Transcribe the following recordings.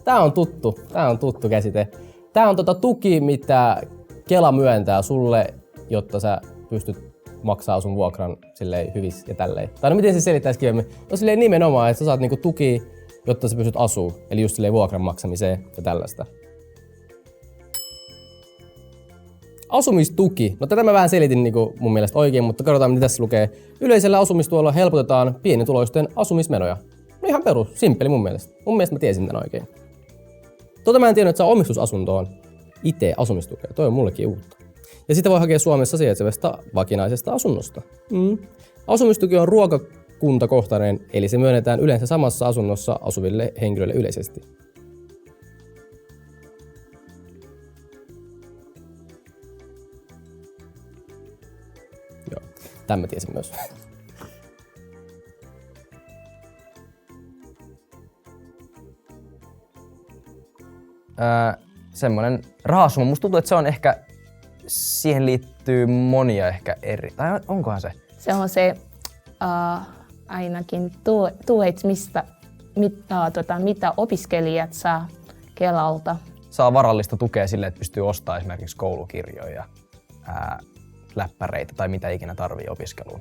Tää on tuttu käsite. Tää on tuki, mitä Kela myöntää sulle, jotta sä pystyt maksaa sun vuokran silleen hyvissä ja tälleen. Tai no miten se selittäisi kivemmin? No silleen nimenomaan, että sä saat niinku tuki, jotta sä pystyt asuu. Eli just silleen vuokran maksamiseen ja tällaista. Asumistuki. No tätä mä vähän selitin niinku mun mielestä oikein, mutta katsotaan mitä tässä lukee. Yleisellä asumistuolla helpotetaan pienituloisten asumismenoja. No ihan perus, simppeli mun mielestä. Mun mielestä mä tiesin tän oikein. Mä en tiennyt, että saa omistusasuntoon itse asumistukea. Toi on mullekin uutta. Ja sitä voi hakea Suomessa sijaitsevasta vakinaisesta asunnosta. Asumistuki on ruokakuntakohtainen, eli se myönnetään yleensä samassa asunnossa asuville henkilöille yleisesti. Joo, tämän mä tiesin myös. Semmoinen rahasumma. Musta tuntuu, että se on ehkä, siihen liittyy monia ehkä eri, tai onkohan se? Se on se ainakin tuet, mitä opiskelijat saa Kelalta. Saa varallista tukea sille, että pystyy ostamaan esimerkiksi koulukirjoja, läppäreitä tai mitä ikinä tarvii opiskeluun.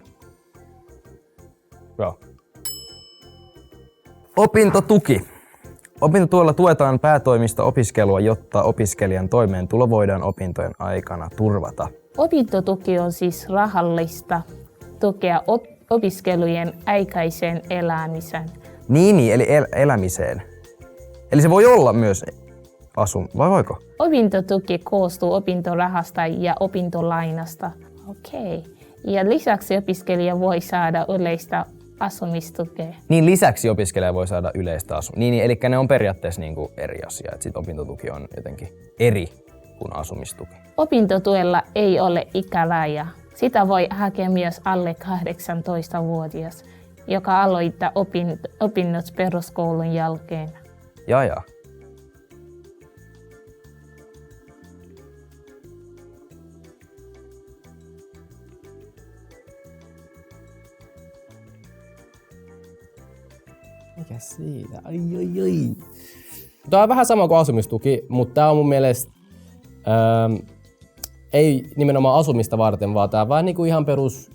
Joo. Opintotuki. Opintotuella tuetaan päätoimista opiskelua, jotta opiskelijan toimeentulo voidaan opintojen aikana turvata. Opintotuki on siis rahallista tukea opiskelujen aikaiseen elämiseen. Niin, eli elämiseen. Eli se voi olla myös vai voiko? Opintotuki koostuu opintorahasta ja opintolainasta. Okei. Ja lisäksi opiskelija voi saada yleistä asumistukea. Niin lisäksi opiskelija voi saada yleistä asumista. Niin, eli ne on periaatteessa niinku eri asia, että sit opintotuki on jotenkin eri kuin asumistuki. Opintotuella ei ole ikäraja. Sitä voi hakea myös alle 18-vuotias, joka aloittaa opinnot peruskoulun jälkeen. Jaa. Mikä siitä? Ai. Tää on vähän sama kuin asumistuki, mutta tää on mun mielestä ei nimenomaan asumista varten, vaan tää on vähän niinku ihan perus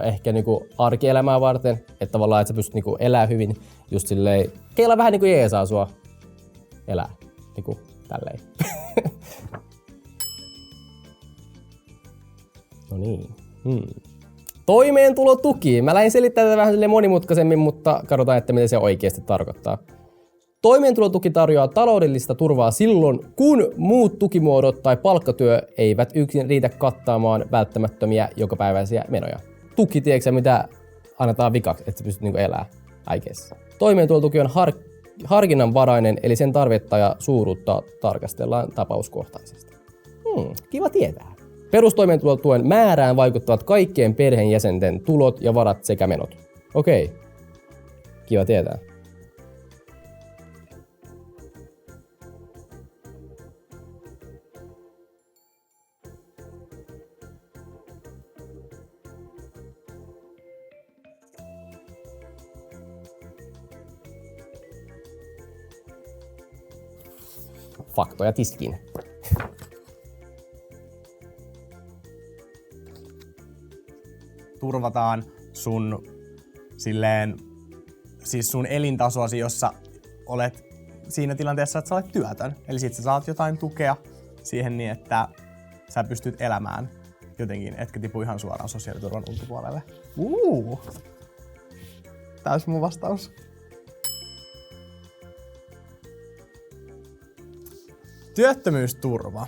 ehkä niinku arkielämää varten, että tavallaan että sä pystyt niinku elää hyvin just silleen, Kela vähän niinku jeesaa sua elää niinku tälleen. No niin. Toimeentulotuki. Mä lähdin selittämään tätä vähän monimutkaisemmin, mutta katsotaan, että mitä se oikeasti tarkoittaa. Toimeentulotuki tarjoaa taloudellista turvaa silloin, kun muut tukimuodot tai palkkatyö eivät yksin riitä kattaamaan välttämättömiä jokapäiväisiä menoja. Tuki, tiedätkö mitä annetaan vikaksi, että sä pystyt niinku elämään äikeessä. Toimeentulotuki on harkinnanvarainen, eli sen tarvetta ja suuruutta tarkastellaan tapauskohtaisesti. Kiva tietää. Perustoimeentulotuen määrään vaikuttavat kaikkien perheenjäsenten tulot ja varat sekä menot. Okei. Kiva tietää. Faktoja tiskiin. Turvataan sun sun elintasoasi, jossa olet siinä tilanteessa, että sä olet työtön. Eli sit sä saat jotain tukea siihen niin, että sä pystyt elämään jotenkin, etkä tipu ihan suoraan sosiaaliturvan ulkopuolelle. Täys mun vastaus. Työttömyysturva.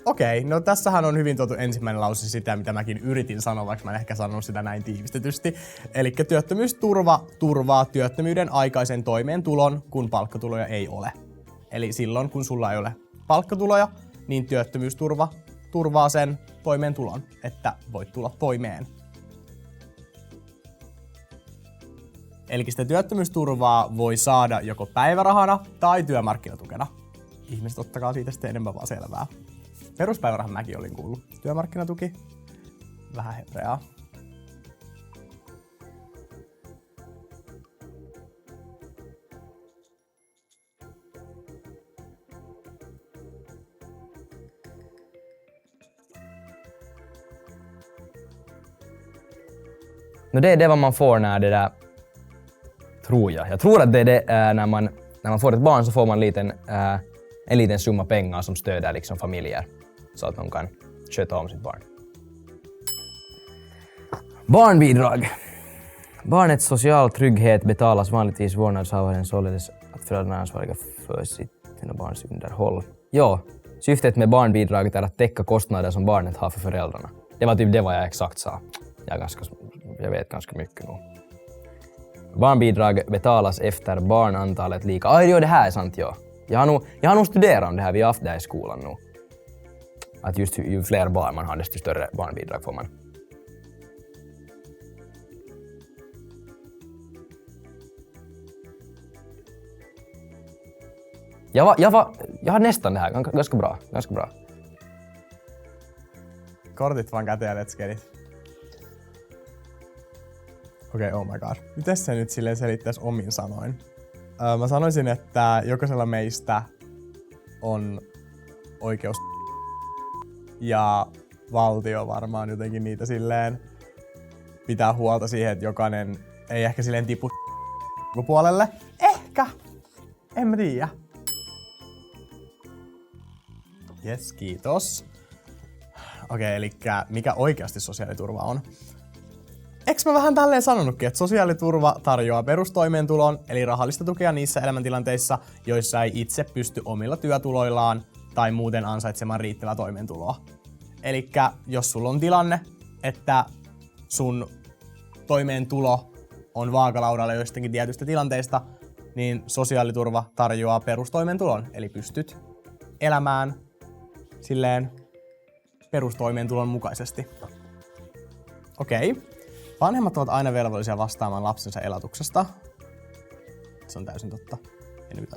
Okei, no tässähän on hyvin tuotu ensimmäinen lause sitä, mitä mäkin yritin sanoa, vaikka mä en ehkä sanonut sitä näin tiivistetysti. Eli työttömyysturva turvaa työttömyyden aikaisen toimeentulon, kun palkkatuloja ei ole. Eli silloin, kun sulla ei ole palkkatuloja, niin työttömyysturva turvaa sen toimeentulon, että voit tulla toimeen. Eli sitä työttömyysturvaa voi saada joko päivärahana tai työmarkkinatukena. Ihmiset ottakaa siitä sitten enemmän vaan selvää. Peruspäivärahan mäkin olin kuullut. Työmarkkinatuki. Vähän hebreaa. No det är det vad man får när det där, tror jag. Jag tror att det är det när man får ett barn så får man en liten summa pengar som stöder liksom familjer så att de kan sköta om sitt barn. Barnbidrag. Barnets social trygghet betalas vanligtvis vårdnadshavaren, således att föräldrarna är ansvariga för sitt barns underhåll. Ja, syftet med barnbidraget är att täcka kostnader som barnet har för föräldrarna. Det var typ det vad jag exakt sa. Jag vet ganska mycket nu. Barnbidrag betalas efter barnantalet lika. Jo, det här är sant, ja. Jag har nog studerat om det här, vi har haft det här i skolan nu. Att just ju fler barn man har, desto större barnbidrag får man. Jag har nästan det här, ganska bra. Kortit vaan käteen, let's get it. Okei, oh my god. Miten se nyt silleen selittäisi omin sanoin? Mä sanoisin, että jokaisella meistä on oikeus ja valtio varmaan jotenkin niitä silleen pitää huolta siihen, että jokainen ei ehkä silleen tipu puolelle. Ehkä! En mä tiedä. Jes, kiitos. Okei, elikkä mikä oikeasti sosiaaliturva on? Eks mä vähän tälleen sanonutkin, että sosiaaliturva tarjoaa perustoimeentulon, eli rahallista tukea niissä elämäntilanteissa, joissa ei itse pysty omilla työtuloillaan tai muuten ansaitsemaan riittävää toimeentuloa. Elikkä jos sulla on tilanne, että sun toimeentulo on vaakalaudalla joistakin tietystä tilanteista, niin sosiaaliturva tarjoaa perustoimeentulon, eli pystyt elämään silleen perustoimeentulon mukaisesti. Okei. Vanhemmat ovat aina velvollisia vastaamaan lapsensa elatuksesta. Se on täysin totta. En nyt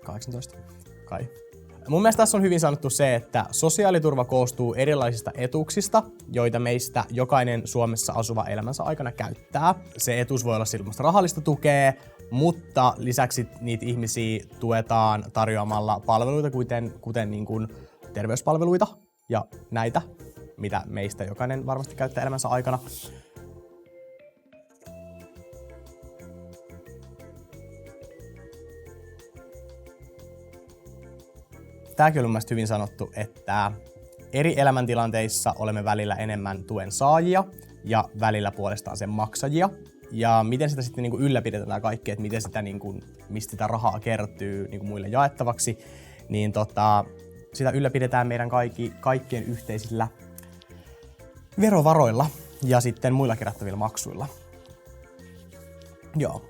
18. Kai. Mun mielestä tässä on hyvin sanottu se, että sosiaaliturva koostuu erilaisista etuuksista, joita meistä jokainen Suomessa asuva elämänsä aikana käyttää. Se etuus voi olla silmästä rahallista tukea, mutta lisäksi niitä ihmisiä tuetaan tarjoamalla palveluita, kuten niin kuin terveyspalveluita ja näitä, mitä meistä jokainen varmasti käyttää elämänsä aikana. Tämäkin on mun mielestä hyvin sanottu, että eri elämäntilanteissa olemme välillä enemmän tuen saajia ja välillä puolestaan sen maksajia. Ja miten sitä sitten ylläpidetään kaikkea, että miten sitä, mistä sitä rahaa kertyy muille jaettavaksi, niin sitä ylläpidetään meidän kaikkien yhteisillä verovaroilla ja sitten muilla kerättävillä maksuilla. Joo.